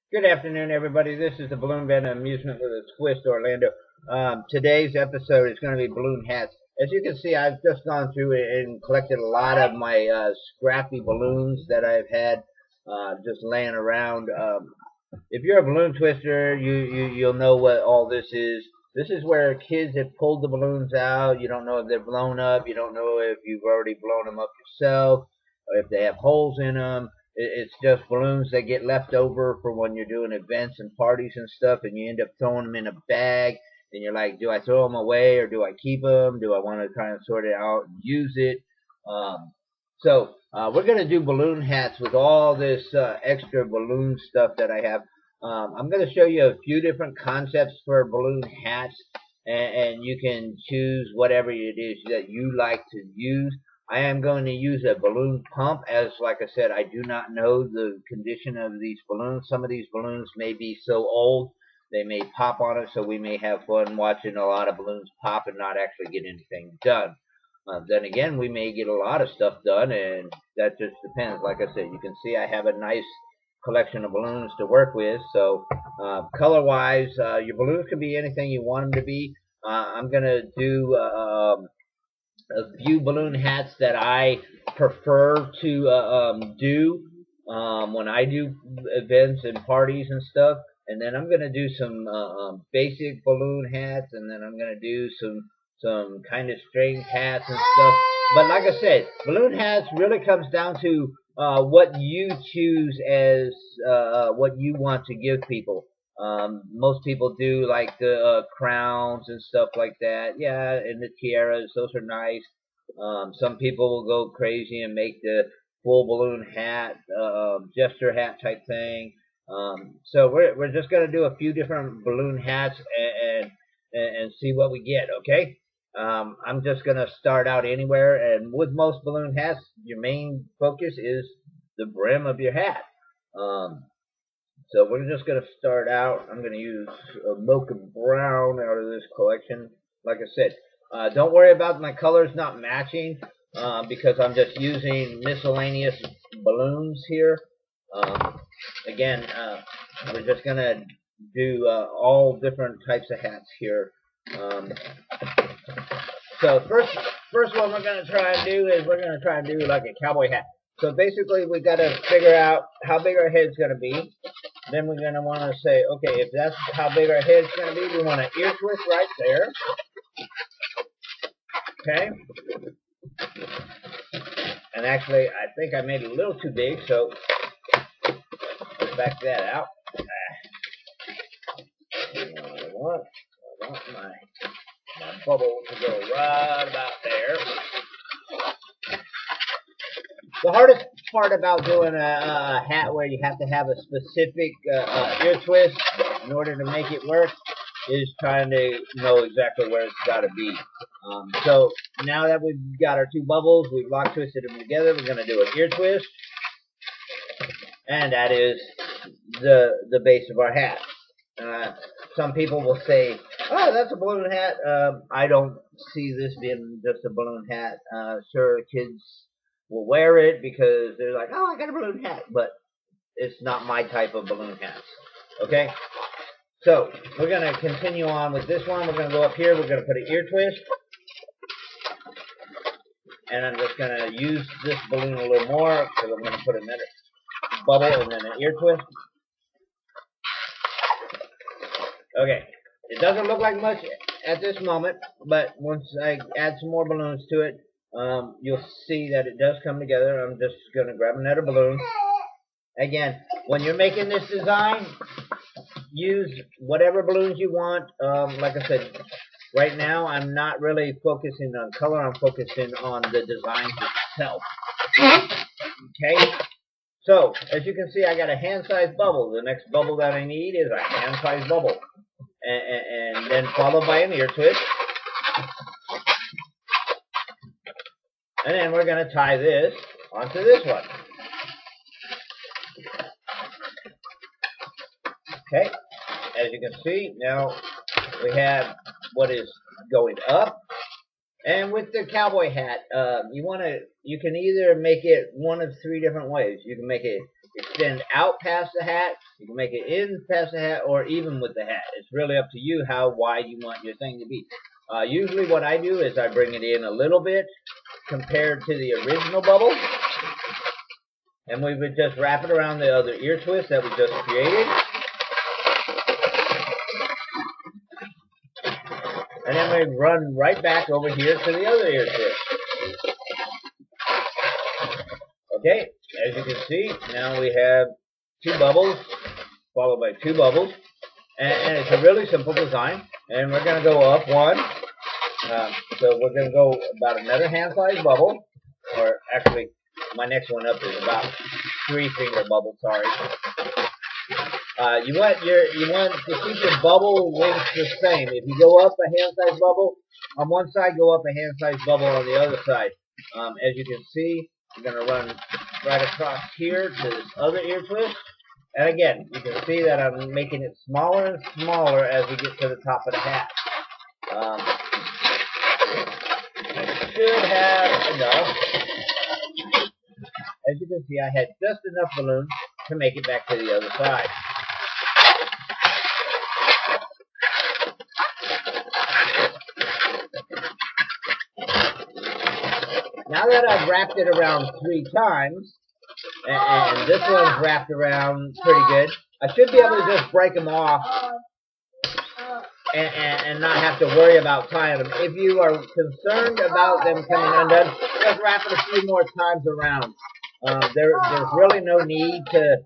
Good afternoon, everybody. This is the Balloon Bandit of Amusement with a Twist, Orlando. Today's episode is going to be balloon hats. As you can see, I've just gone through and collected a lot of my scrappy balloons that I've had just laying around. If you're a balloon twister, you'll know what all this is. This is where kids have pulled the balloons out. You don't know if they're blown up. You don't know if you've already blown them up yourself, or if they have holes in them. It's just balloons that get left over for when you're doing events and parties and stuff, and you end up throwing them in a bag. And you're like, do I throw them away or do I keep them? Do I want to kind of sort it out and use it? So we're going to do balloon hats with all this extra balloon stuff that I have. I'm going to show you a few different concepts for balloon hats, and you can choose whatever it is that you like to use. I am going to use a balloon pump, as like I said, I do not know the condition of these balloons. Some of these balloons may be so old they may pop on us, so we may have fun watching a lot of balloons pop and not actually get anything done. Then again, we may get a lot of stuff done, and that just depends. Like I said, you can see I have a nice collection of balloons to work with. So color-wise, your balloons can be anything you want them to be. I'm going to do a few balloon hats that I prefer to do when I do events and parties and stuff. And then I'm gonna do some basic balloon hats, and then I'm gonna do some kind of strange hats and stuff. But like I said, balloon hats really comes down to what you choose as what you want to give people. Most people do like the crowns and stuff like that. Yeah, and the tiaras, those are nice. Some people will go crazy and make the full balloon hat, Jester hat type thing. So we're just gonna do a few different balloon hats and see what we get. Okay. I'm just gonna start out anywhere, and with most balloon hats, your main focus is the brim of your hat. Um, so we're just going to start out. I'm going to use a mocha brown out of this collection. Like I said, don't worry about my colors not matching because I'm just using miscellaneous balloons here. Again, we're just going to do all different types of hats here. Um, so first one we're going to try and do is we're going to try and do like a cowboy hat. So basically we got to figure out how big our head's going to be. Then we're going to want to say, okay, if that's how big our head's going to be, we want an ear twist right there. Okay. And actually, I think I made it a little too big, so let's back that out. I want my bubble to go right about there. The hardest part about doing a hat where you have to have a specific ear twist in order to make it work is trying to know exactly where it's got to be. So now that we've got our two bubbles, we've lock twisted them together, we're going to do an ear twist. And that is the base of our hat. Some people will say, oh, that's a balloon hat. I don't see this being just a balloon hat. Sure, kids will wear it because they're like, oh, I got a balloon hat. But it's not my type of balloon hats. Okay? So we're going to continue on with this one. We're going to go up here. We're going to put an ear twist. And I'm just going to use this balloon a little more because I'm going to put another bubble and then an ear twist. Okay. It doesn't look like much at this moment, but once I add some more balloons to it, you'll see that it does come together. I'm just going to grab another balloon. Again, when you're making this design, use whatever balloons you want. Like I said, right now I'm not really focusing on color. I'm focusing on the design itself. Okay? So, as you can see, I got a hand-sized bubble. The next bubble that I need is a hand-sized bubble. And then followed by an ear twist. And then we're going to tie this onto this one. Okay, as you can see, now we have what is going up, And with the cowboy hat, you can either make it one of three different ways. You can make it extend out past the hat, you can make it in past the hat, or even with the hat. It's really up to you how wide you want your thing to be. Usually what I do is I bring it in a little bit compared to the original bubble, and we would just wrap it around the other ear twist that we just created. And then we run right back over here to the other ear twist. Okay, as you can see, now we have two bubbles, followed by two bubbles. And it's a really simple design. And we're going to go up one. So we're going to go about another hand-sized bubble. Or actually, my next one up is about 3-finger bubble, sorry. You want to keep your bubble length the same. If you go up a hand-sized bubble on one side, go up a hand-sized bubble on the other side. As you can see, I'm going to run right across here to this other ear twist. And again, you can see that I'm making it smaller and smaller as we get to the top of the hat. I should have enough. As you can see, I had just enough balloon to make it back to the other side. Now that I've wrapped it around 3 times, and this one's wrapped around pretty good, I should be able to just break them off and not have to worry about tying them. If you are concerned about them coming undone, just wrap it a few more times around. There's really no need to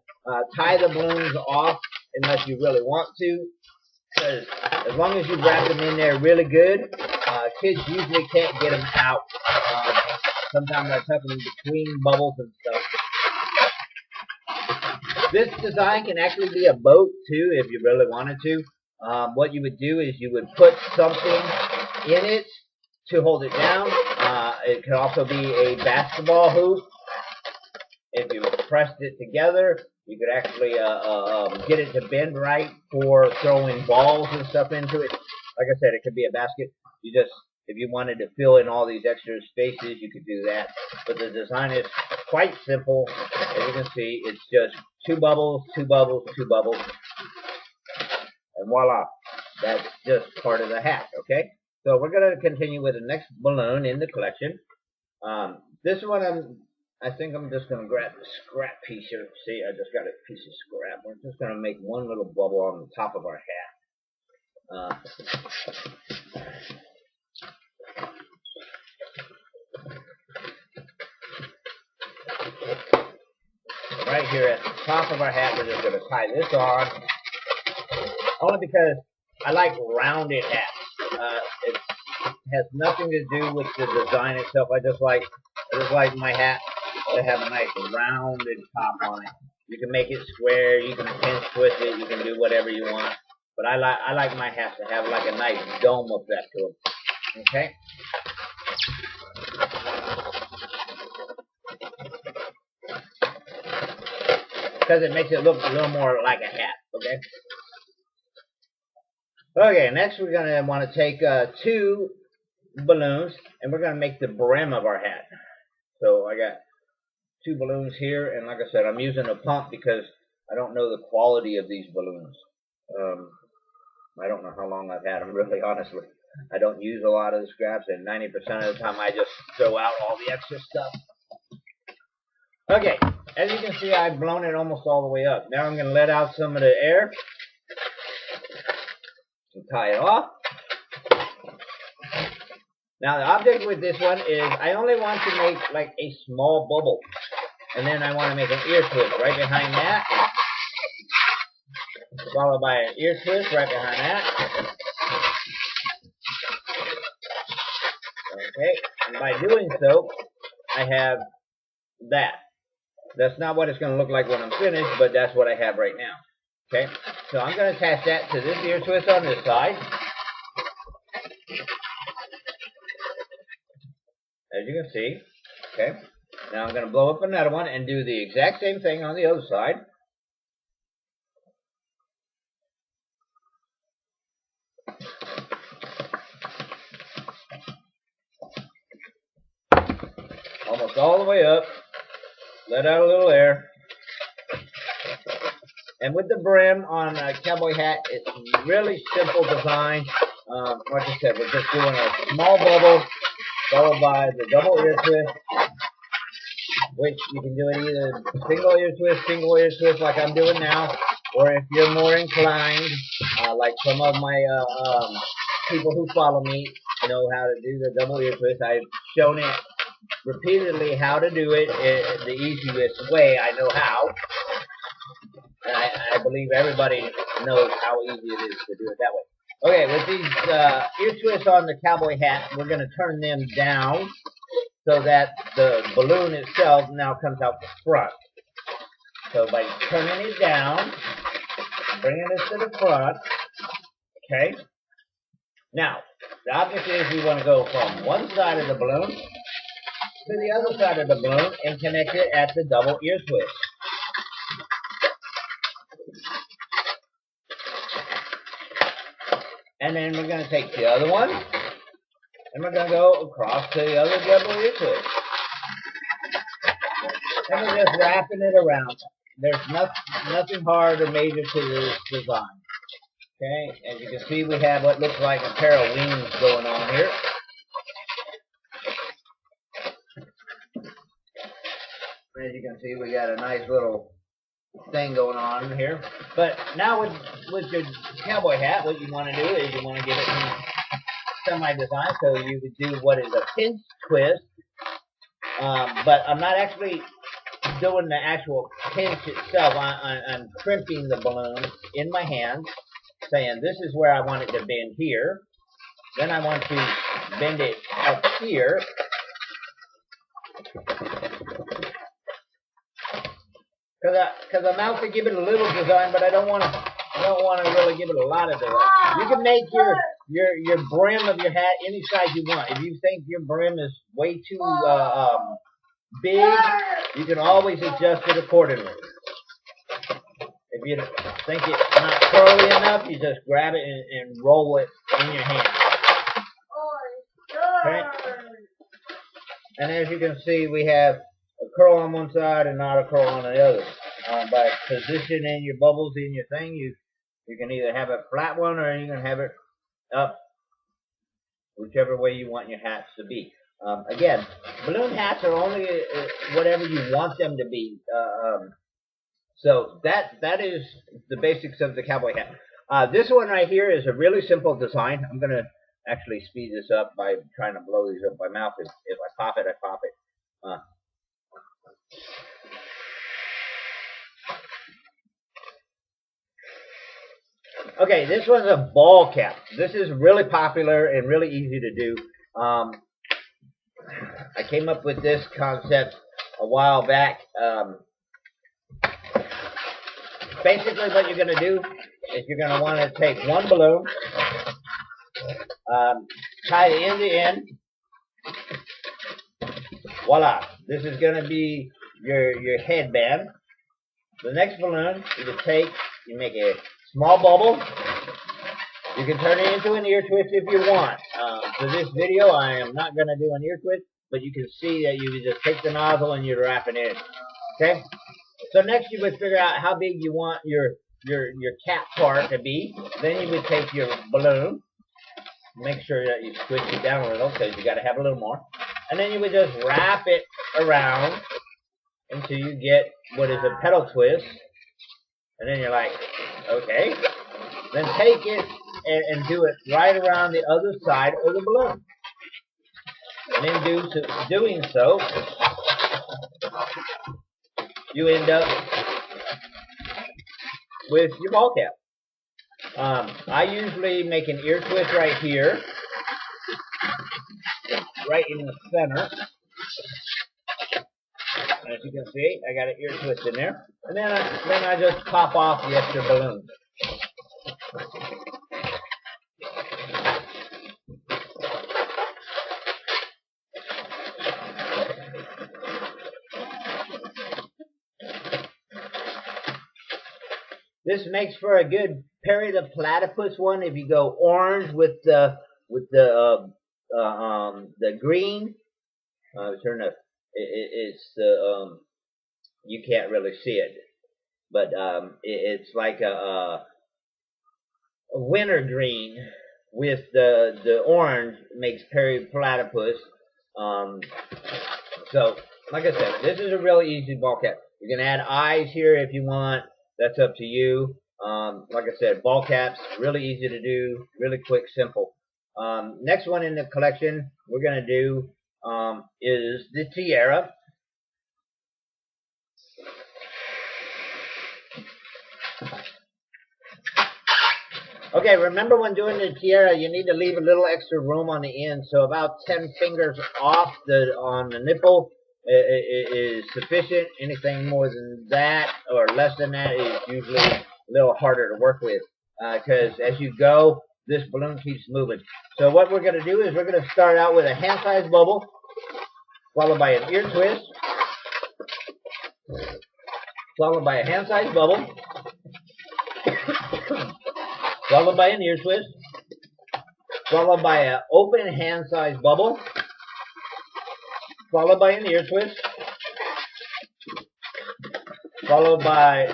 tie the balloons off unless you really want to, because as long as you wrap them in there really good, kids usually can't get them out. Sometimes I tuck them between bubbles and stuff. This design can actually be a boat too if you really wanted to. What you would do is you would put something in it to hold it down. It could also be a basketball hoop. If you pressed it together, you could actually get it to bend right for throwing balls and stuff into it. Like I said, it could be a basket. If you wanted to fill in all these extra spaces, you could do that. But the design is quite simple. As you can see, it's just 2 bubbles, 2 bubbles, 2 bubbles. And voila, that's just part of the hat, okay? So we're going to continue with the next balloon in the collection. This one, I think I'm just going to grab the scrap piece here. See, I just got a piece of scrap. We're just going to make one little bubble on the top of our hat. Right here at the top of our hat, we're just going to tie this on. Only because I like rounded hats. It has nothing to do with the design itself. I just like my hat to have a nice rounded top on it. You can make it square, you can pinch twist it, you can do whatever you want. But I like my hats to have like a nice dome effect to them. Okay? Because it makes it look a little more like a hat. Okay? Okay, next we're going to want to take 2 balloons and we're going to make the brim of our hat. So I got 2 balloons here, and like I said, I'm using a pump because I don't know the quality of these balloons. I don't know how long I've had them, really, honestly. I don't use a lot of the scraps, and 90% of the time I just throw out all the extra stuff. Okay, as you can see, I've blown it almost all the way up. Now I'm going to let out some of the air and tie it off. Now the object with this one is I only want to make like a small bubble. And then I want to make an ear twist right behind that. Followed by an ear twist right behind that. Okay, and by doing so, I have that. That's not what it's going to look like when I'm finished, but that's what I have right now. Okay, so I'm going to attach that to this ear twist on this side. As you can see, okay. Now I'm going to blow up another one and do the exact same thing on the other side. Lift all the way up. Let out a little air. And with the brim on a cowboy hat, it's really simple design. Like I said, we're just doing a small bubble followed by the double ear twist, which you can do it either single ear twist like I'm doing now, or if you're more inclined, like some of my people who follow me know how to do the double ear twist. I've shown it repeatedly how to do it the easiest way I know how. And I believe everybody knows how easy it is to do it that way. Okay, with these ear twists on the cowboy hat, we're going to turn them down so that the balloon itself now comes out the front. So by turning it down, bringing it to the front, okay. Now, the object is we want to go from one side of the balloon to the other side of the balloon and connect it at the double ear twist. And then we're going to take the other one, and we're going to go across to the other double ear twist. And we're just wrapping it around. There's nothing hard or major to this design. Okay, as you can see, we have what looks like a pair of wings going on here. As you can see, we got a nice little thing going on here. But now with your cowboy hat, what you want to do is you want to give it semi-design, so you could do what is a pinch twist. But I'm not actually doing the actual pinch itself. I'm crimping the balloon in my hand, saying this is where I want it to bend here. Then I want to bend it up here. Because I'm out to give it a little design, but I don't want to really give it a lot of design. You can make your brim of your hat any size you want. If you think your brim is way too big, you can always adjust it accordingly. If you think it's not curly enough, you just grab it and roll it in your hand. Okay? And as you can see, we have a curl on one side and not a curl on the other. By positioning your bubbles in your thing, you can either have a flat one or you can have it up, whichever way you want your hats to be. Again, balloon hats are only whatever you want them to be. So that is the basics of the cowboy hat. This one right here is a really simple design. I'm going to actually speed this up by trying to blow these up my mouth. If I pop it, I pop it. Okay, this one's a ball cap. This is really popular and really easy to do. I came up with this concept a while back. Basically what you're going to do is you're going to want to take one balloon, tie it end to end. Voila. This is going to be your headband. The next balloon you make a small bubble. You can turn it into an ear twist if you want. For this video, I am not going to do an ear twist, but you can see that you just take the nozzle and you wrap it in. Okay? So next you would figure out how big you want your cap part to be. Then you would take your balloon. Make sure that you squish it down a little because you got to have a little more. And then you would just wrap it around until you get what is a pedal twist. And then you're like, okay. Then take it and do it right around the other side of the balloon. And in doing so, you end up with your ball cap. I usually make an ear twist right here, right in the center. As you can see, I got an ear twist in there. And then I just pop off the extra balloons. This makes for a good Perry the Platypus one if you go orange with the green. Turn the it's you can't really see it, but it's like a winter green with the orange makes periplatypus. Um, so, like I said, this is a really easy ball cap. You can add eyes here if you want. That's up to you. Like I said, ball caps, really easy to do, really quick, simple. Next one in the collection we're going to do is the Tiara. Okay, remember when doing the Tiara, you need to leave a little extra room on the end, so about 10 fingers off on the nipple is sufficient. Anything more than that or less than that is usually a little harder to work with, because as you go, this balloon keeps moving. So what we're going to do is we're going to start out with a hand-sized bubble, followed by an ear twist, followed by a hand-sized bubble, followed by an ear twist, followed by an open hand-sized bubble, followed by an ear twist, followed by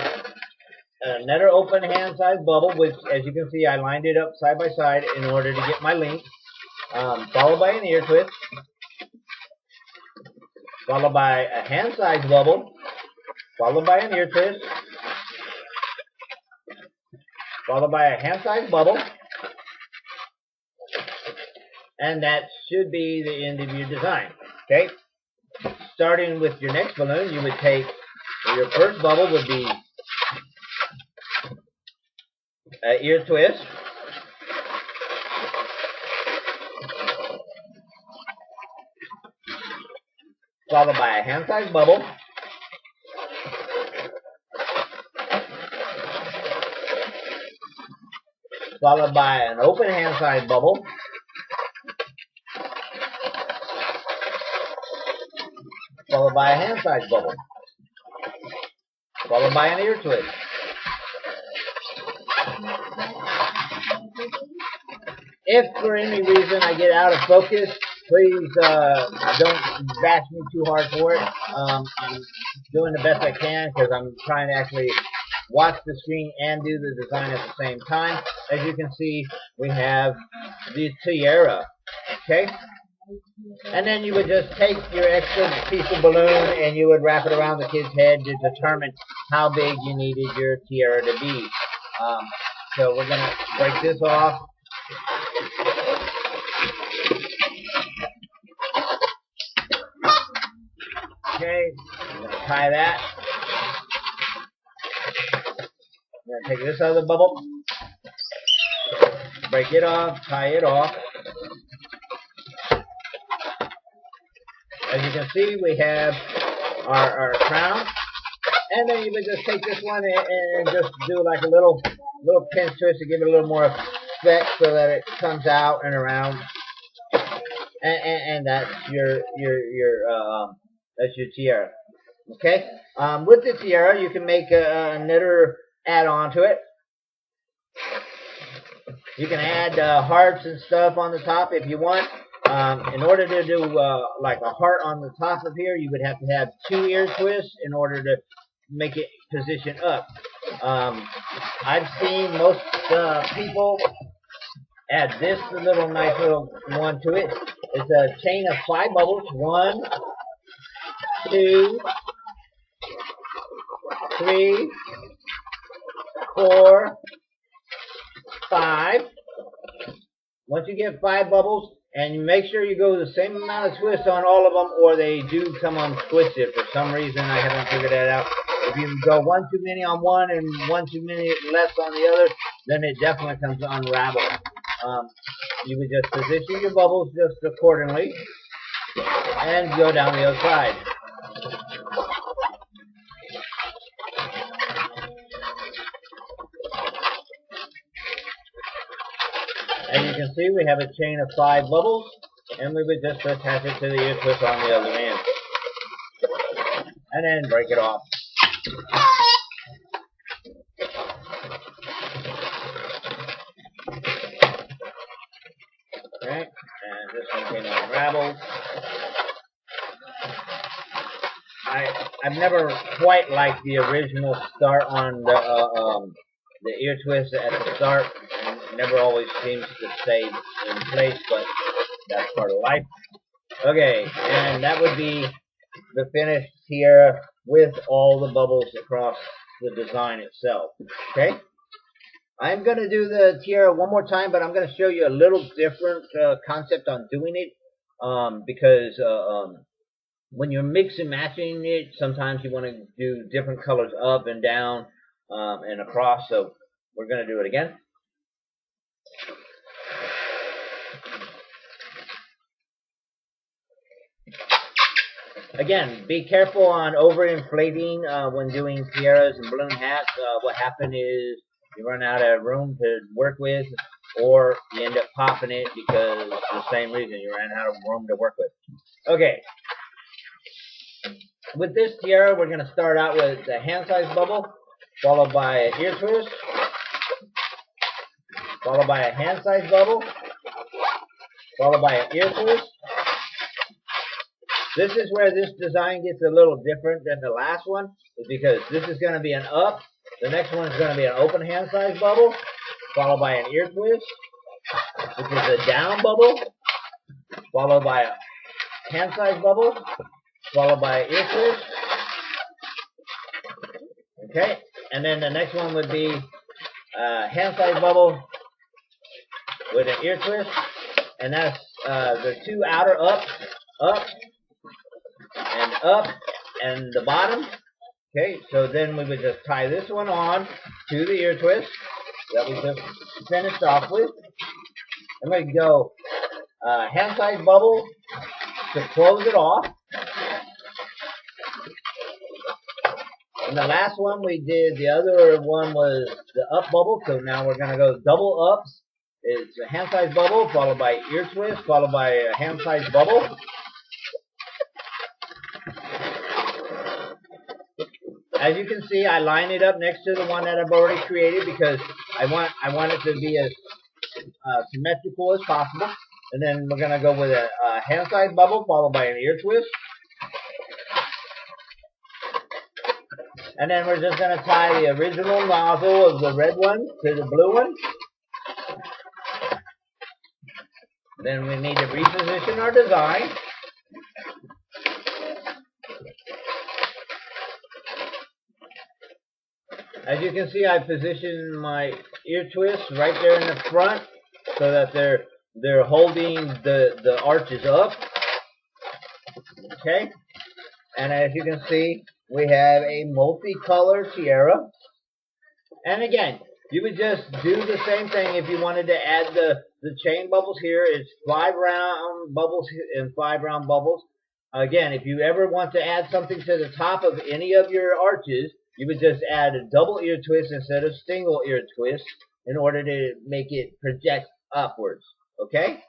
another open hand-sized bubble, which, as you can see, I lined it up side by side in order to get my length, followed by an ear twist, followed by a hand-sized bubble, followed by an ear twist, followed by a hand-sized bubble, and that should be the end of your design. Okay? Starting with your next balloon, you would take, your first bubble would be an ear twist, followed by a hand-sized bubble, followed by an open hand-sized bubble, followed by a hand-sized bubble, followed by an ear twist. If for any reason I get out of focus, please don't bash me too hard for it. I'm doing the best I can because I'm trying to actually watch the screen and do the design at the same time. As you can see, we have the Tiara. Okay? And then you would just take your extra piece of balloon and you would wrap it around the kid's head to determine how big you needed your tiara to be. So we're going to break this off. Okay, I'm going to tie that. I'm going to take this other bubble, break it off, tie it off. As you can see, we have our crown, and then you would just take this one and just do like a little pinch twist to give it a little more effect so that it comes out and around, and that's that's your tiara. Okay. With the tiara, you can make another add-on to it. You can add hearts and stuff on the top if you want. In order to do like a heart on the top of here, you would have to have 2 ear twists in order to make it position up. I've seen most people add this little nice little one to it. It's a chain of 5 bubbles. 1, 2, 3, 4, 5. Once you get 5 bubbles, and you make sure you go the same amount of twists on all of them, or they do come untwisted. For some reason, I haven't figured that out. If you go one too many on one and one too many less on the other, then it definitely comes unraveled. You would just position your bubbles just accordingly, and go down the other side. As you can see, we have a chain of 5 bubbles, and we would just attach it to the ear twist on the other end. And then break it off. Okay, and this one came unraveled. I've never quite liked the original start on the ear twist at the start. It never always seems to stay in place, but that's part of life. Okay, and that would be the finished tiara with all the bubbles across the design itself. Okay, I'm going to do the tiara one more time, but I'm going to show you a little different concept on doing it because when you're mix and matching it, sometimes you want to do different colors up and down and across. So we're going to do it again. Again, be careful on overinflating when doing tiaras and balloon hats. What happens is you run out of room to work with, or you end up popping it because the same reason, you ran out of room to work with. Okay. With this tiara, we're going to start out with a hand-sized bubble, followed by an ear twist, followed by a hand-sized bubble, followed by an ear twist. This is where this design gets a little different than the last one, is because this is going to be an up, the next one is going to be an open hand-sized bubble, followed by an ear twist, which is a down bubble, followed by a hand-sized bubble, followed by an ear twist. Okay, and then the next one would be a hand-sized bubble with an ear twist, and that's the two outer ups, up, and the bottom. Okay, so then we would just tie this one on to the ear twist that we just finished off with. And we go hand-sized bubble to close it off. And the last one we did, the other one was the up bubble, so now we're going to go double ups. It's a hand-sized bubble, followed by ear twist, followed by a hand-sized bubble. As you can see, I line it up next to the one that I've already created because I want it to be as symmetrical as possible. And then we're going to go with a hand-sized bubble, followed by an ear twist. And then we're just going to tie the original nozzle of the red one to the blue one. Then we need to reposition our design. As you can see, I positioned my ear twists right there in the front so that they're holding the arches up. Okay? And as you can see, we have a multicolored tiara. And again, you would just do the same thing if you wanted to add the chain bubbles here. It's 5 round bubbles and 5 round bubbles. Again, if you ever want to add something to the top of any of your arches, you would just add a double ear twist instead of single ear twist in order to make it project upwards. Okay?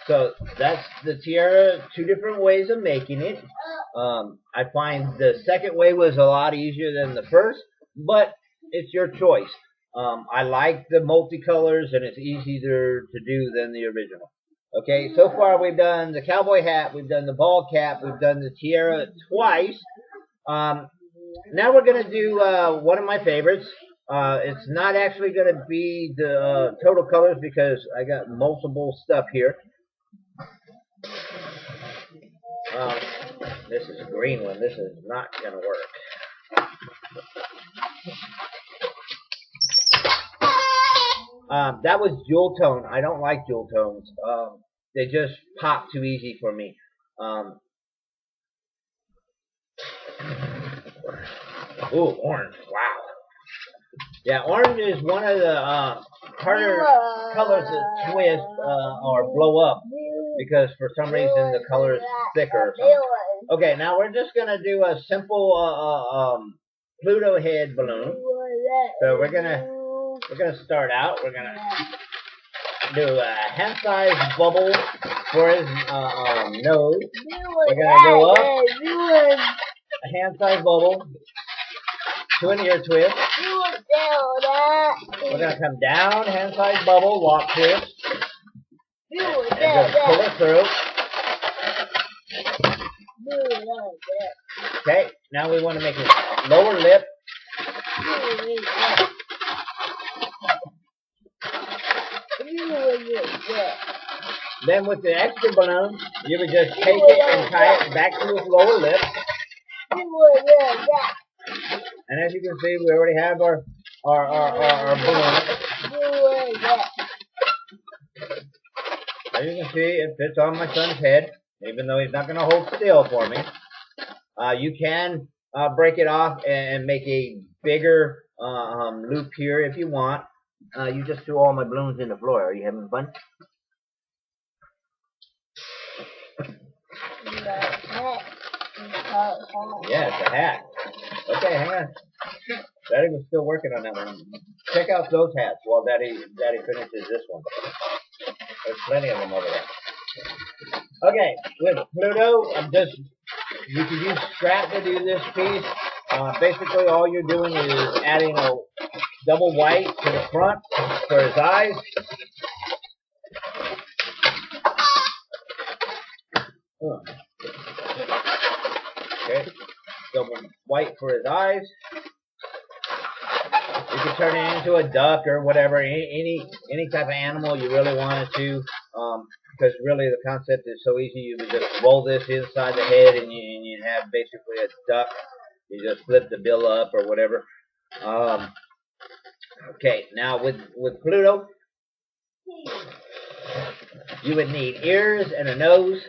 So that's the tiara, 2 different ways of making it. I find the second way was a lot easier than the first, but it's your choice. I like the multicolors, and it's easier to do than the original. Okay, so far we've done the cowboy hat, we've done the ball cap, we've done the tiara twice. Now we're going to do one of my favorites. It's not actually going to be the total colors because I got multiple stuff here. This is a green one. This is not going to work. That was jewel tone. I don't like jewel tones. They just pop too easy for me. Ooh, orange. Wow. Yeah, orange is one of the harder colors to twist or blow up because for some reason the color is thicker or something. Okay, now we're just going to do a simple Pluto head balloon. So we're gonna start out. We're gonna do a hand-sized bubble for his nose. We're gonna go up a hand-sized bubble to an ear twist. We're gonna come down, hand-sized bubble, lock twist, and just pull it through. Okay, now we want to make his lower lip. Then with the extra balloon, you would just take it and tie it back to his lower lip. And as you can see, we already have our balloon. As you can see, it fits on my son's head, even though he's not going to hold still for me. You can break it off and make a bigger loop here if you want. You just threw all my balloons in the floor. Are you having fun? Yeah, it's a hat. Okay, hang on. Daddy was still working on that one. Check out those hats while Daddy finishes this one. There's plenty of them over there. Okay, with Pluto, you can use scrap to do this piece. Basically, all you're doing is adding a double white to the front for his eyes. Okay, double white for his eyes. You can turn it into a duck or whatever, any type of animal you really wanted to, because really the concept is so easy. You would just roll this inside the head and you have basically a duck. You just flip the bill up or whatever. Okay, now with Pluto, you would need ears and a nose.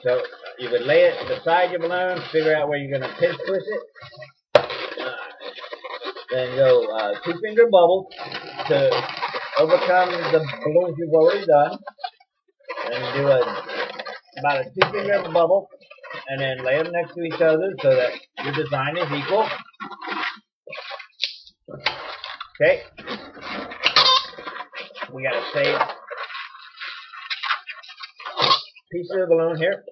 So you would lay it beside your balloon, figure out where you're going to pinch twist it. Then go 2-finger bubble to overcome the balloons you've already done. Then do about a 2-finger bubble, and then lay them next to each other so that your design is equal. Okay. We got to save piece of the balloon here.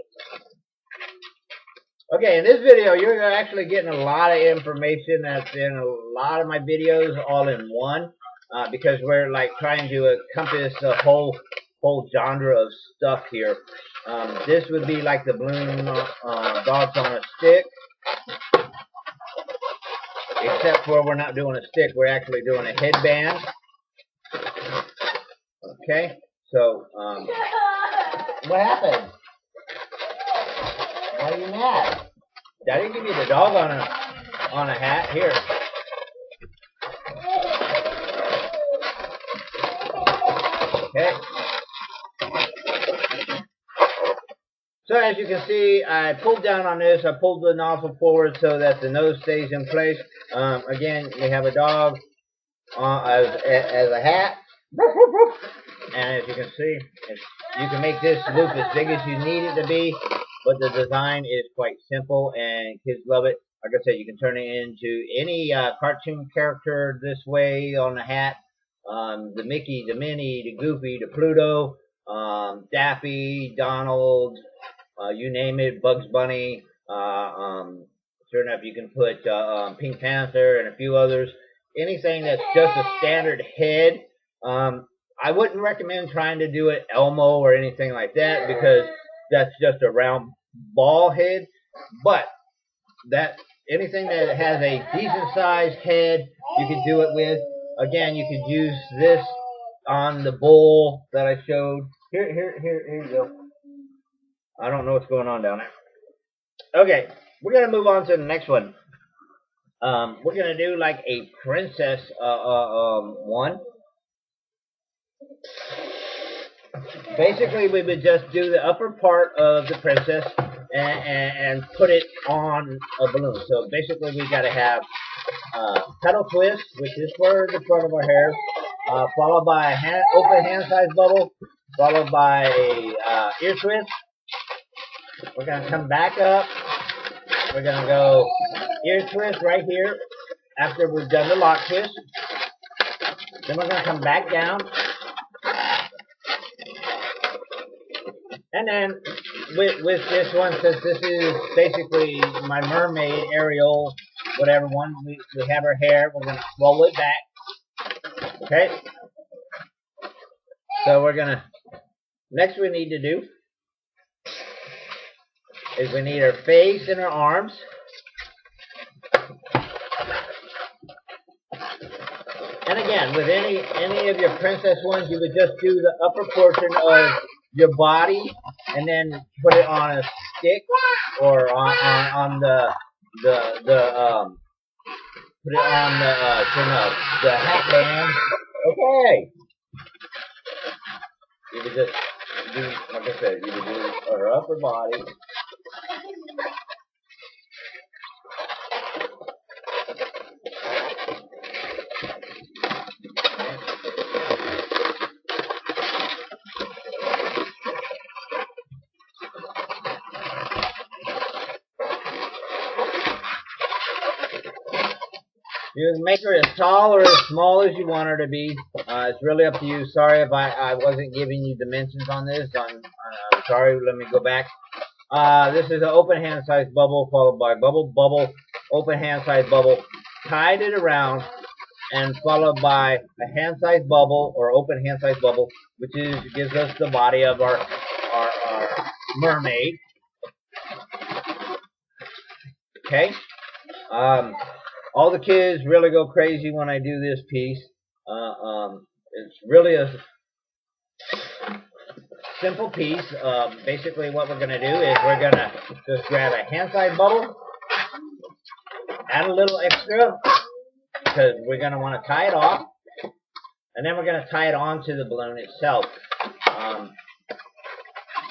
Okay, in this video, you're actually getting a lot of information that's in a lot of my videos all in one, because we're like trying to encompass a whole genre of stuff here. This would be like the balloon dogs on a stick, except for we're not doing a stick, we're actually doing a headband. Okay, so what happened? Why are you mad? Daddy give you the dog on a hat here. Okay. So as you can see, I pulled down on this. I pulled the nozzle forward so that the nose stays in place. Again, we have a dog as a hat. And as you can see, you can make this loop as big as you need it to be, but the design is quite simple and kids love it. Like I said, you can turn it into any cartoon character this way on the hat. The Mickey, the Minnie, the Goofy, the Pluto, Daffy, Donald, you name it, Bugs Bunny. Sure enough, you can put Pink Panther and a few others. Anything that's just a standard head. I wouldn't recommend trying to do it Elmo or anything like that because that's just a round ball head. But anything that has a decent sized head, you can do it with. Again, you could use this on the bull that I showed. Here you go. I don't know what's going on down there. Okay, we're gonna move on to the next one. We're gonna do like a princess one. Basically, we would just do the upper part of the princess and put it on a balloon. So basically, we got to have petal twist, which is for the front of our hair, followed by a open hand size bubble, followed by a ear twist. We're going to come back up. We're going to go ear twist right here after we've done the lock twist. Then we're going to come back down. And then with this one, since this is basically my mermaid, Ariel, whatever one, we have her hair, we're going to roll it back. Okay? So we're going to, next we need to do is we need her face and her arms. And again, with any of your princess ones, you would just do the upper portion of your body and then put it on a stick or on the put it on the hat band. Okay. You would just do, like I said, you would do her upper body. You can make her as tall or as small as you want her to be. It's really up to you. Sorry if I wasn't giving you dimensions on this. I'm sorry. Let me go back. This is an open hand size bubble followed by bubble, bubble, open hand size bubble. Tied it around and followed by a hand size bubble or open hand size bubble, which gives us the body of our mermaid. Okay. All the kids really go crazy when I do this piece. It's really a simple piece. Basically what we're going to do is we're going to just grab a hand side bubble, add a little extra because we're going to want to tie it off, and then we're going to tie it onto the balloon itself.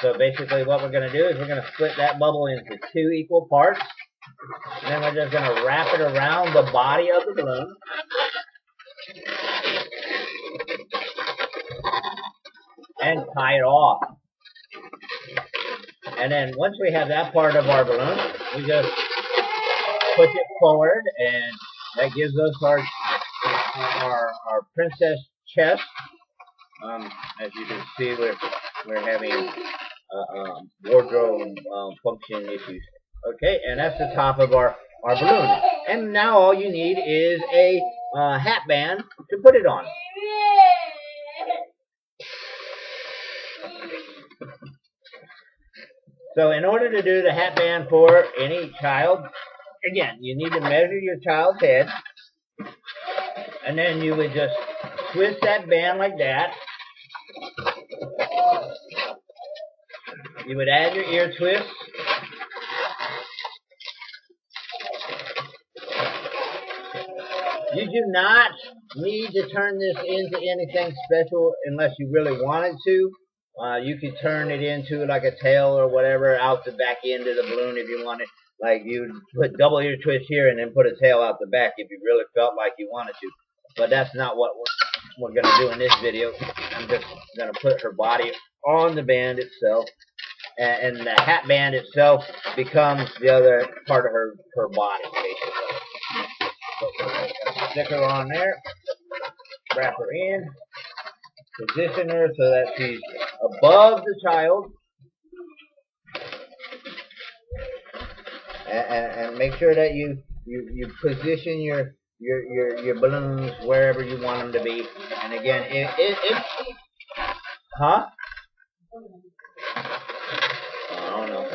So basically what we're going to do is we're going to split that bubble into 2 equal parts. And then we're just going to wrap it around the body of the balloon. And tie it off. And then once we have that part of our balloon, we just push it forward, and that gives us our princess chest. As you can see, we're having wardrobe function issues. Okay, and that's the top of our balloon. And now all you need is a hat band to put it on. So in order to do the hat band for any child, again, you need to measure your child's head. And then you would just twist that band like that. You would add your ear twist. You do not need to turn this into anything special unless you really wanted to. You could turn it into like a tail or whatever out the back end of the balloon if you wanted. Like you'd put double ear twist here and then put a tail out the back if you really felt like you wanted to. But that's not what we're going to do in this video. I'm just going to put her body on the band itself. And the hat band itself becomes the other part of her body, basically. Stick her on there, wrap her in, position her so that she's above the child, and make sure that you position your balloons wherever you want them to be. And again, I don't know.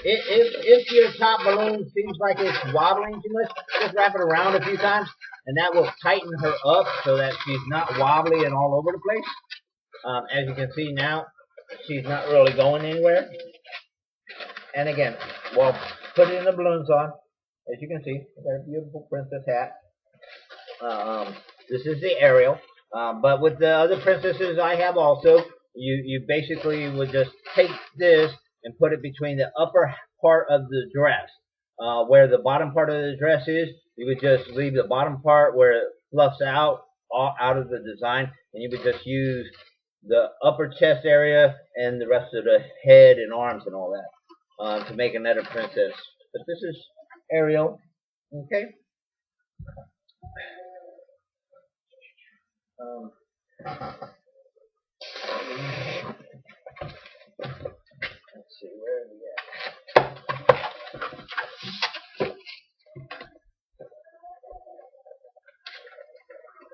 If your top balloon seems like it's wobbling too much, just wrap it around a few times, and that will tighten her up so that she's not wobbly and all over the place. As you can see now, she's not really going anywhere. And again, we'll put in the balloons on. As you can see, we got a beautiful princess hat. This is the Ariel. But with the other princesses I have also, you basically would just take this and put it between the upper part of the dress. Where the bottom part of the dress is, you would just leave the bottom part where it fluffs out of the design, and you would just use the upper chest area and the rest of the head and arms and all that to make another princess. But this is Ariel. Okay. Let's see, where are we at?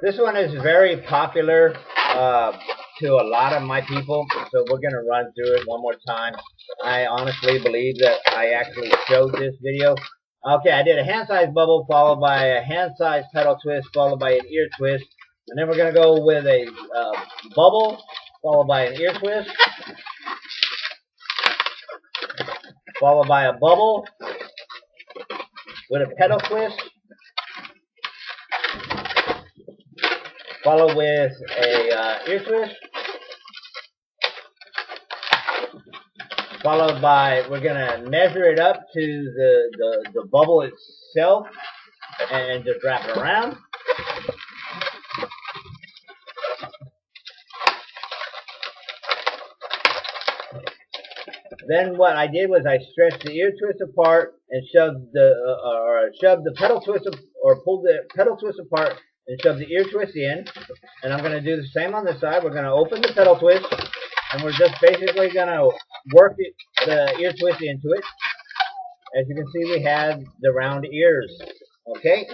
This one is very popular to a lot of my people, so we're going to run through it one more time. I honestly believe that I actually showed this video. Okay, I did a hand-sized bubble followed by a hand-sized petal twist followed by an ear twist. And then we're going to go with a bubble followed by an ear twist followed by a bubble with a petal twist followed with a ear twist followed by, we're going to measure it up to the bubble itself and just wrap it around. Then what I did was I stretched the ear twist apart and shoved the petal twist or pulled the petal twist apart and shoved the ear twist in. And I'm going to do the same on this side. We're going to open the petal twist and we're just basically going to work the ear twist into it. As you can see, we have the round ears. Okay.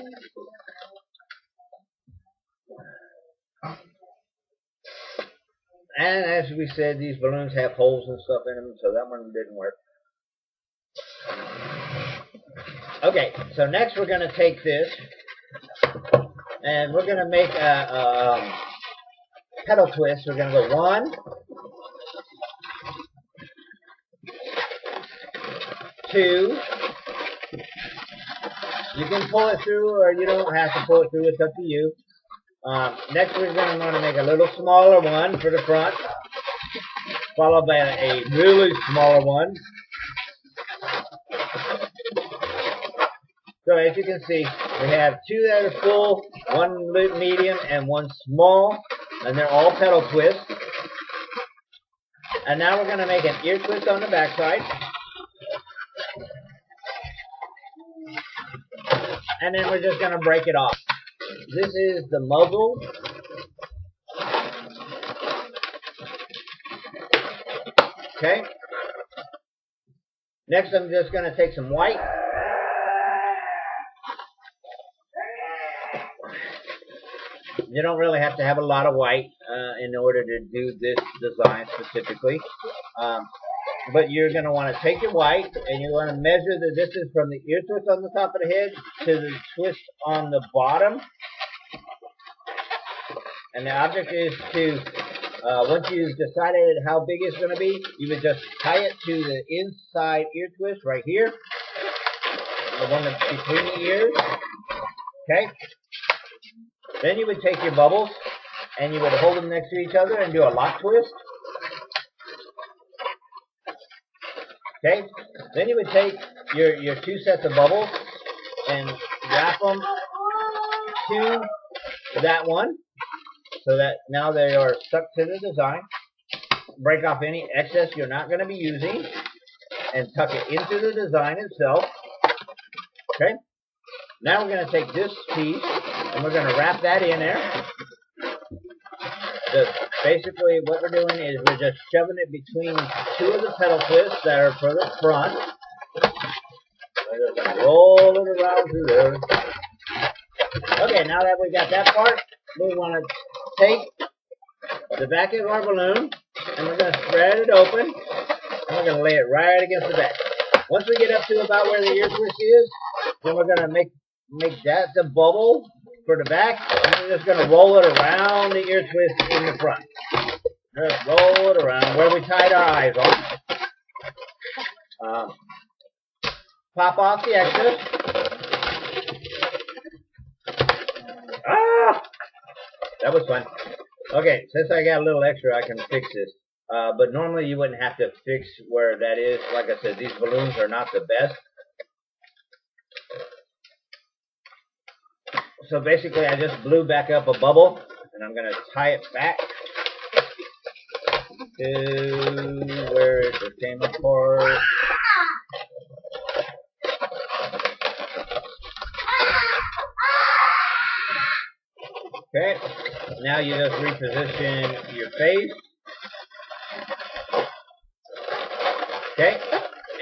And as we said, these balloons have holes and stuff in them, so that one didn't work. Okay, so next we're going to take this, and we're going to make a petal twist. We're going to go 1, 2. You can pull it through, or you don't have to pull it through. It's up to you. Next we're going to want to make a little smaller one for the front, followed by a really smaller one. So as you can see, we have 2 that are full, 1 medium, and 1 small, and they're all petal twists. And now we're going to make an ear twist on the back side. And then we're just going to break it off. This is the muzzle. Okay. Next I'm just going to take some white. You don't really have to have a lot of white in order to do this design specifically. But you're going to want to take your white and you want to measure the distance from the ear twist on the top of the head to the twist on the bottom. And the object is to, once you've decided how big it's going to be, you would just tie it to the inside ear twist right here. The one that's between the ears. Okay. Then you would take your bubbles and you would hold them next to each other and do a lock twist. Okay. Then you would take your 2 sets of bubbles and wrap them to that one, so that now they are stuck to the design. Break off any excess you're not going to be using and tuck it into the design itself. Okay. Now we're going to take this piece and we're going to wrap that in there. Basically what we're doing is we're just shoving it between 2 of the petal twists that are for the front. We're just roll it around through there. Okay, now that we got that part, we want to take the back of our balloon and we're going to spread it open and we're going to lay it right against the back. Once we get up to about where the ear twist is, then we're going to make that the bubble for the back, and we're just going to roll it around the ear twist in the front. Just roll it around where we tied our eyes on. Pop off the excess. That was fun. Okay, since I got a little extra, I can fix this. But normally you wouldn't have to fix where that is. Like I said, these balloons are not the best. So basically I just blew back up a bubble and I'm going to tie it back to where it came apart. Okay, now you just reposition your face. Okay,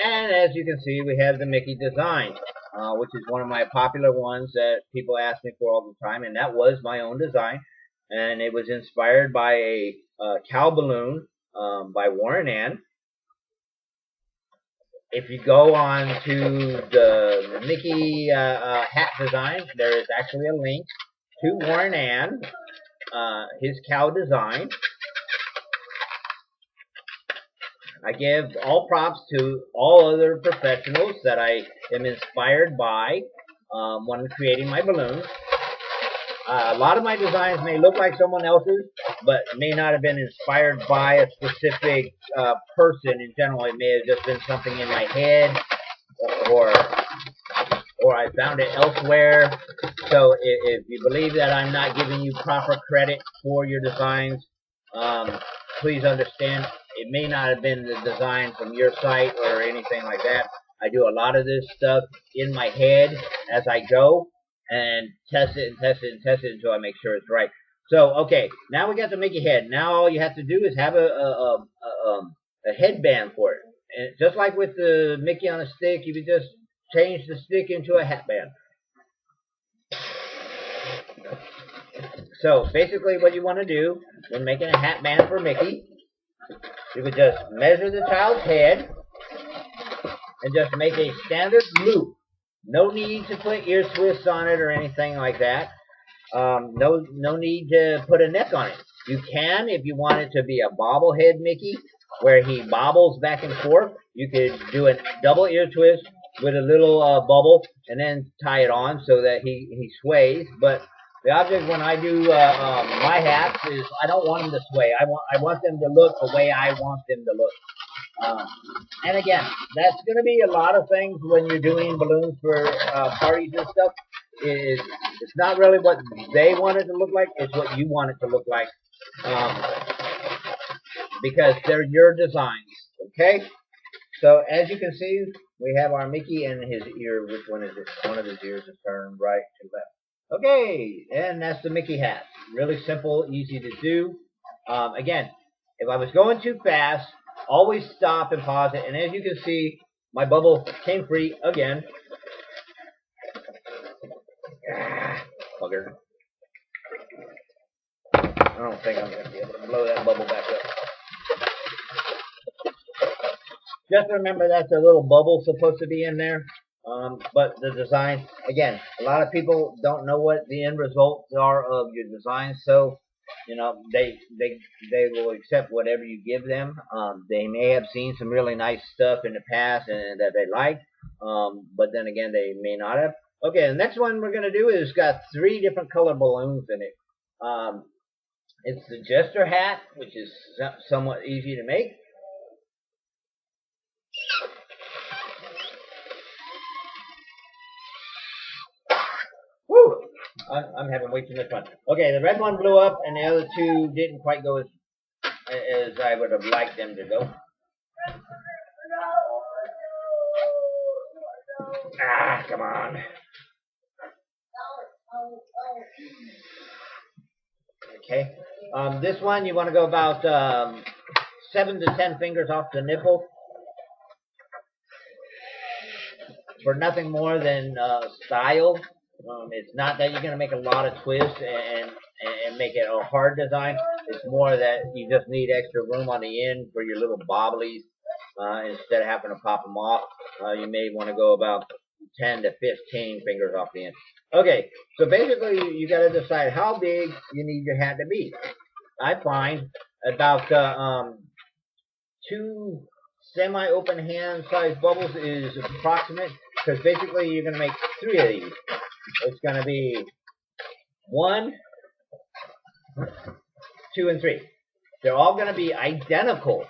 and as you can see, we have the Mickey design, which is one of my popular ones that people ask me for all the time, and that was my own design, and it was inspired by a cow balloon by Warren Ann. if you go on to the Mickey hat design, there is actually a link to Warren Ann, his cow design. I give all props to all other professionals that I am inspired by when creating my balloons. A lot of my designs may look like someone else's, but may not have been inspired by a specific person in general. It may have just been something in my head, or I found it elsewhere. So if you believe that I'm not giving you proper credit for your designs, please understand it may not have been the design from your site or anything like that. I do a lot of this stuff in my head as I go and test it and test it and test it until I make sure it's right. So, okay, now we got the Mickey head. Now all you have to do is have a headband for it. And just like with the Mickey on a stick, you would just change the stick into a hat band. So basically what you want to do when making a hat band for Mickey, you would just measure the child's head and just make a standard loop. No need to put ear twists on it or anything like that. No need to put a neck on it. You can, if you want it to be a bobblehead Mickey, where he bobbles back and forth, you could do a double ear twist with a little bubble and then tie it on so that he sways. But the object when I do my hats is I don't want them to sway. I want them to look the way I want them to look. And again, that's going to be a lot of things when you're doing balloons for parties and stuff. It's not really what they want it to look like. It's what you want it to look like. Because they're your designs. Okay? So as you can see, we have our Mickey and his ear. Which one is it? One of his ears is turned right to left. Okay, and that's the Mickey hat. Really simple, easy to do. Again, if I was going too fast, always stop and pause it. And as you can see, my bubble came free again. Bugger. I don't think I'm going to be able to blow that bubble back up. Just remember that's a little bubble supposed to be in there. But the design, again, a lot of people don't know what the end results are of your design, so you know they will accept whatever you give them. They may have seen some really nice stuff in the past and that they like, but then again they may not have. Okay, the next one we're gonna do is got 3 different color balloons in it. It's the Jester hat, which is somewhat easy to make. Woo! I'm having way too much fun. Okay, the red one blew up, and the other 2 didn't quite go as I would have liked them to go. Ah, come on. Okay. This one, you want to go about 7 to 10 fingers off the nipple. For nothing more than style. It's not that you're going to make a lot of twists and make it a hard design. It's more that you just need extra room on the end for your little bobblies. Instead of having to pop them off, you may want to go about 10 to 15 fingers off the end. Okay, so basically you got to decide how big you need your hat to be. I find about 2 semi-open hand size bubbles is approximate, because basically you're going to make 3 of these. It's going to be 1, 2, and 3. They're all going to be identical.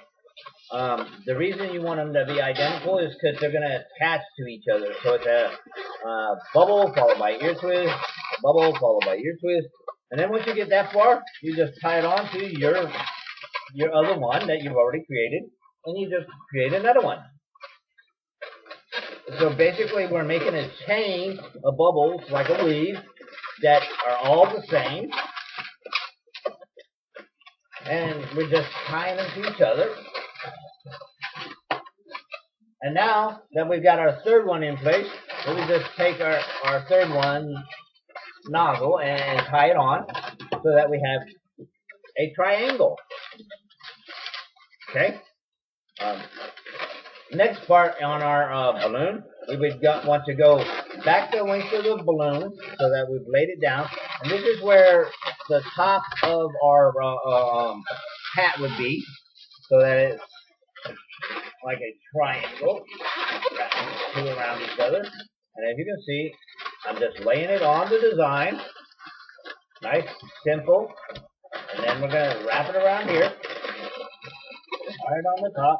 The reason you want them to be identical is because they're going to attach to each other. So it's a bubble followed by ear twist, a bubble followed by ear twist, and then once you get that far, you just tie it on to your other one that you've already created, and you just create another one. So basically we're making a chain of bubbles like a weave that are all the same, and we're just tying them to each other. And now that we've got our 3rd one in place, we just take our 3rd one nozzle and tie it on so that we have a triangle. Okay? Next part on our balloon, we would want to go back the length of the balloon so that we've laid it down. And this is where the top of our hat would be, so that it's like a triangle, two around each other. And as you can see, I'm just laying it on the design. Nice, simple. And then we're going to wrap it around here. Tie it on the top.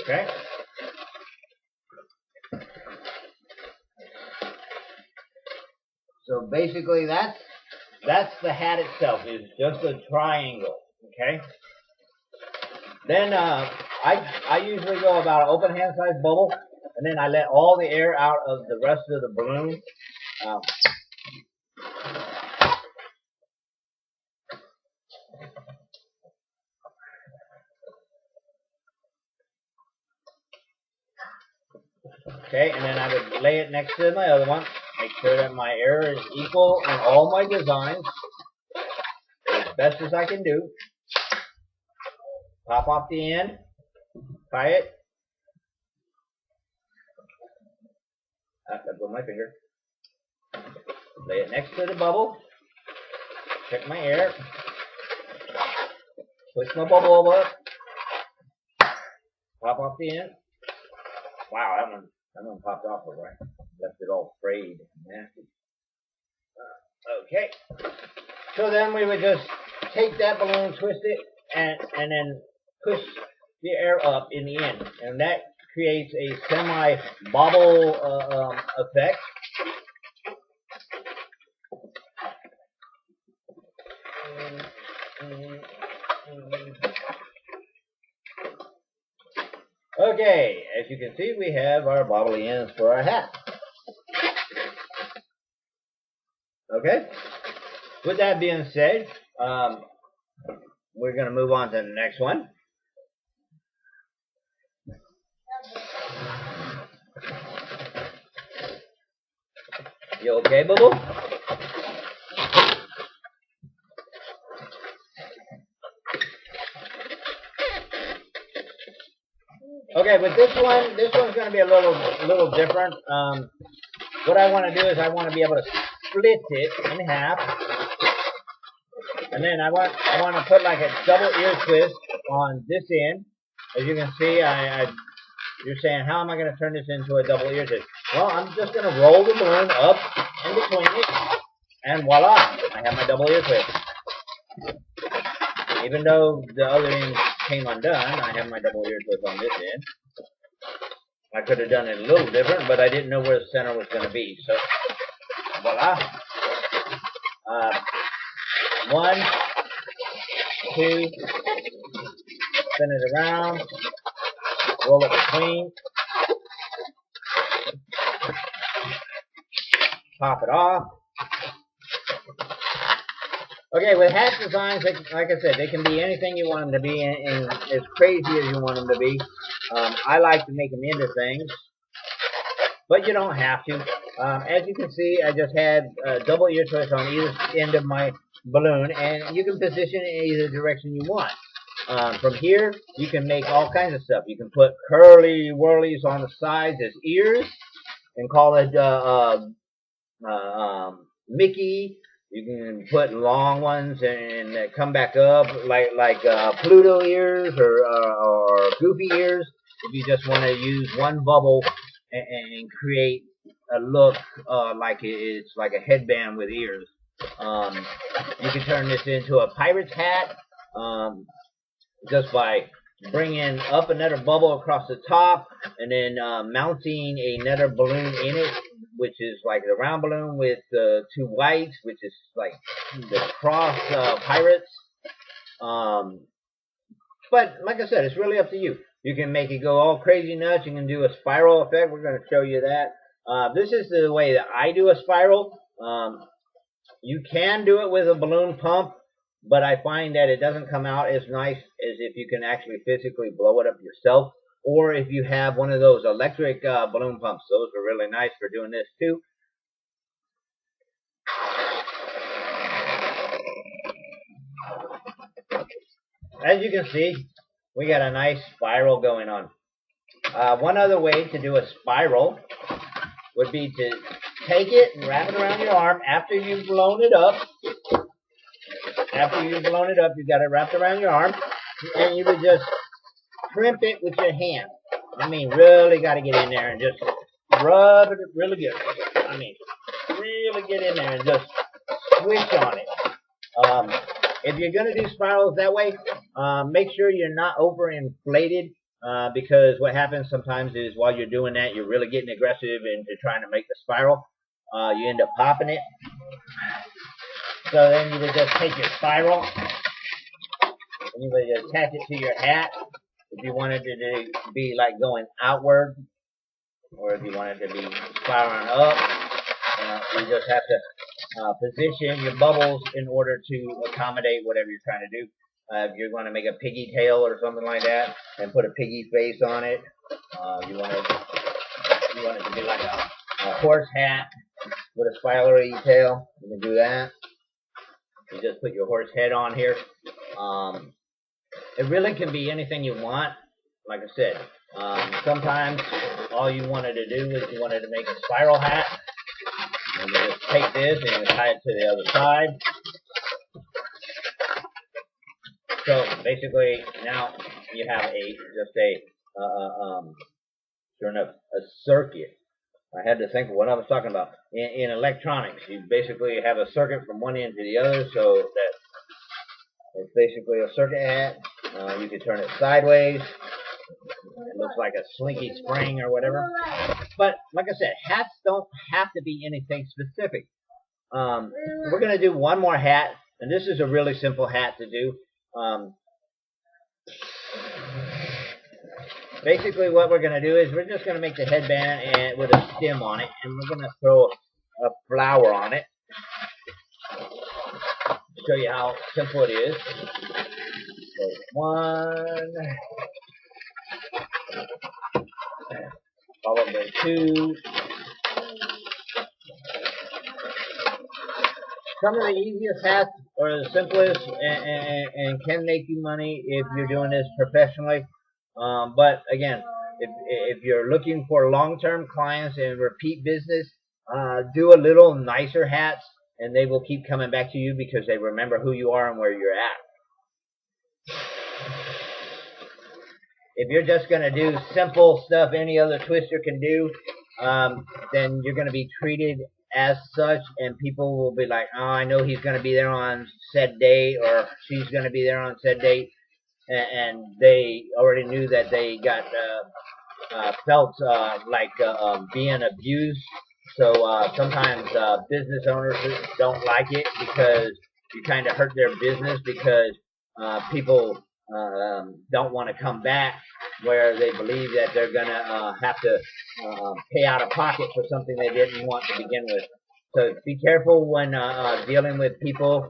Okay. So basically that's the hat itself. It's just a triangle. Okay. Then I usually go about an open hand size bubble, and then I let all the air out of the rest of the balloon. Okay, and then I would lay it next to my other one. Make sure that my air is equal in all my designs, as best as I can do. Pop off the end, tie it. That's with my finger. Lay it next to the bubble. Check my air. Push my bubble up. Pop off the end. Wow, that one popped off all right. Left it all frayed and nasty. Okay. So then we would just take that balloon, twist it, and then push the air up in the end. And that creates a semi-bobble effect. Okay, as you can see, we have our bobbly ends for our hat. Okay, with that being said, we're going to move on to the next one. You okay, boo-boo? Okay, with this one's going to be a little different. What I want to do is I want to be able to split it in half, and then I want to put like a double ear twist on this end. As you can see, you're saying, how am I going to turn this into a double ear twist? Well, I'm just going to roll the balloon up in between it, and voila, I have my double ear twist. Even though the other end came undone, I have my double ear twist on this end. I could have done it a little different, but I didn't know where the center was going to be. So, voila. 1, 2, spin it around, roll it between, pop it off. Okay, with hat designs, like I said, they can be anything you want them to be, and as crazy as you want them to be. I like to make them into things, but you don't have to. As you can see, I just had a double ear twist on either end of my balloon, and you can position it in either direction you want. From here, you can make all kinds of stuff. You can put curly whirlies on the sides as ears, and call it Mickey. You can put long ones and come back up like Pluto ears or Goofy ears. If you just want to use one bubble and create a look like it's like a headband with ears. You can turn this into a pirate's hat just by bringing up another bubble across the top and then mounting another balloon in it, which is like the round balloon with two whites, which is like the cross pirates. But like I said, it's really up to you. You can make it go all crazy nuts. You can do a spiral effect. We're going to show you that. This is the way that I do a spiral. You can do it with a balloon pump, but I find that it doesn't come out as nice as if you can actually physically blow it up yourself, or if you have one of those electric balloon pumps. Those are really nice for doing this too. As you can see, we got a nice spiral going on. One other way to do a spiral would be to take it and wrap it around your arm after you've blown it up. After you've blown it up, you've got it wrapped around your arm, and you would just crimp it with your hand. I mean, really got to get in there and just rub it really good. I mean, really get in there and just squish on it. If you're going to do spirals that way, make sure you're not overinflated, because what happens sometimes is while you're doing that, you're really getting aggressive into trying to make the spiral. You end up popping it. So then you would just take your spiral and you would attach it to your hat. If you wanted it to be like going outward, or if you wanted to be spiraling up, you just have to position your bubbles in order to accommodate whatever you're trying to do. If you're going to make a piggy tail or something like that and put a piggy face on it, you want it to be like a horse hat with a spirally tail, you can do that. You just put your horse head on here. It really can be anything you want. Like I said, sometimes all you wanted to do is you wanted to make a spiral hat. And you just take this and you tie it to the other side. So basically, now you have sure enough, a circuit. I had to think of what I was talking about. In electronics, you basically have a circuit from one end to the other, so that it's basically a circuit hat. You can turn it sideways. It looks like a slinky spring or whatever. But like I said, hats don't have to be anything specific. We're going to do one more hat, and this is a really simple hat to do. Basically what we're going to do is we're just going to make the headband and with a stem on it, and we're going to throw a flower on it. Show you how simple it is. So one, followed by two. Some of the easiest hats are the simplest and can make you money if you're doing this professionally. But again, if you're looking for long-term clients and repeat business, do a little nicer hats, and they will keep coming back to you because they remember who you are and where you're at. If you're just going to do simple stuff any other twister can do, then you're going to be treated as such, and people will be like, oh, I know he's going to be there on said date, or she's going to be there on said date, and they already knew that they got felt like being abused. So sometimes business owners don't like it because you kind of hurt their business, because people don't want to come back where they believe that they're going to have to pay out of pocket for something they didn't want to begin with. So be careful when dealing with people.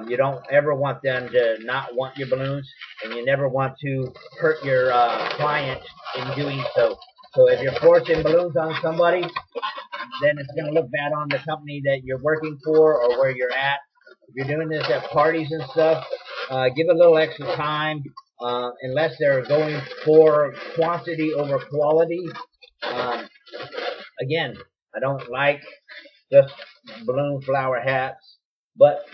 You don't ever want them to not want your balloons, and you never want to hurt your client in doing so. So if you're forcing balloons on somebody, then it's going to look bad on the company that you're working for or where you're at. If you're doing this at parties and stuff, give a little extra time, unless they're going for quantity over quality. Again, I don't like just balloon flower hats, but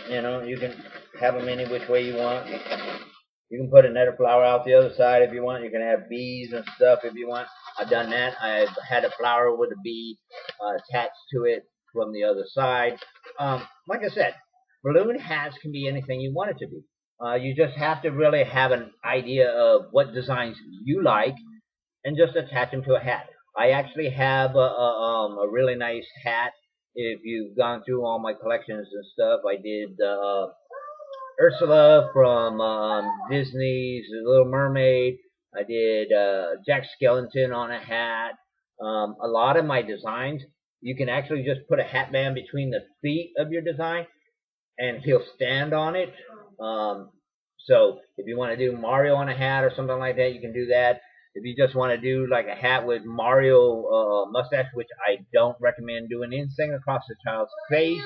you know, you can have them any which way you want. You can put another flower out the other side if you want. You can have bees and stuff if you want. I've done that. I've had a flower with a bee attached to it from the other side. Like I said, balloon hats can be anything you want it to be. You just have to really have an idea of what designs you like and just attach them to a hat. I actually have a really nice hat. If you've gone through all my collections and stuff, I did Ursula from Disney's Little Mermaid. I did Jack Skellington on a hat. A lot of my designs, you can actually just put a hat band between the feet of your design, and he'll stand on it. So if you want to do Mario on a hat or something like that, you can do that. If you just want to do like a hat with Mario mustache, which I don't recommend doing anything across the child's face,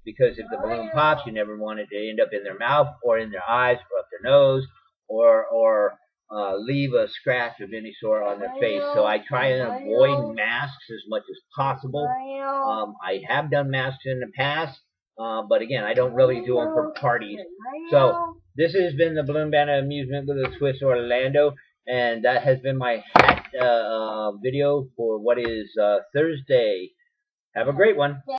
because if the balloon pops, you never want it to end up in their mouth or in their eyes or up their nose or leave a scratch of any sort on their face. So I try and avoid masks as much as possible. I have done masks in the past, but again, I don't really do them for parties. So this has been the Balloon Bandit of Amusement with a Twist Orlando, and that has been my hat video for what is Thursday. Have a great one.